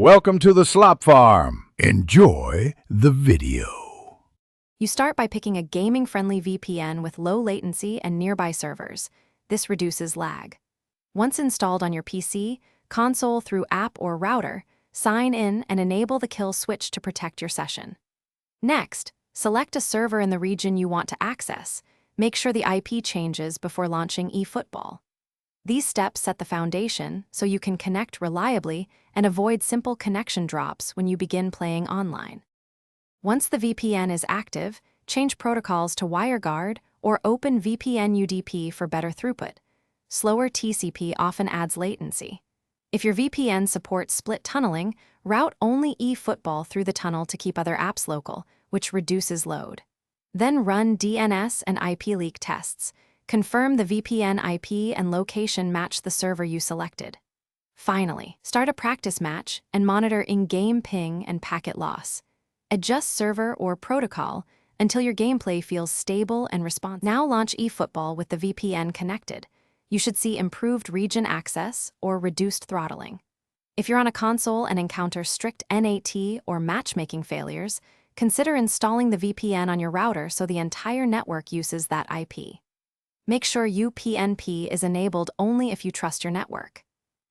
Welcome to the Slop Farm. Enjoy the video. You start by picking a gaming-friendly VPN with low latency and nearby servers. This reduces lag. Once installed on your PC, console through app or router, sign in and enable the kill switch to protect your session. Next, select a server in the region you want to access. Make sure the IP changes before launching Efootball. These steps set the foundation so you can connect reliably and avoid simple connection drops when you begin playing online. Once the VPN is active, change protocols to WireGuard or Open VPN UDP for better throughput. Slower TCP often adds latency. If your VPN supports split tunneling, route only Efootball through the tunnel to keep other apps local, which reduces load. Then run DNS and IP leak tests. Confirm the VPN IP and location match the server you selected. Finally, start a practice match and monitor in-game ping and packet loss. Adjust server or protocol until your gameplay feels stable and responsive. Now launch Efootball with the VPN connected. You should see improved region access or reduced throttling. If you're on a console and encounter strict NAT or matchmaking failures, consider installing the VPN on your router so the entire network uses that IP. Make sure UPnP is enabled only if you trust your network.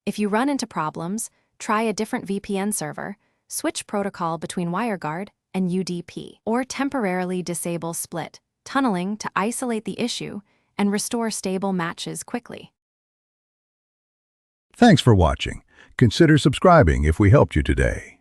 If you run into problems, try a different VPN server, switch protocol between WireGuard and UDP, or temporarily disable split tunneling to isolate the issue and restore stable matches quickly. Thanks for watching. Consider subscribing if we helped you today.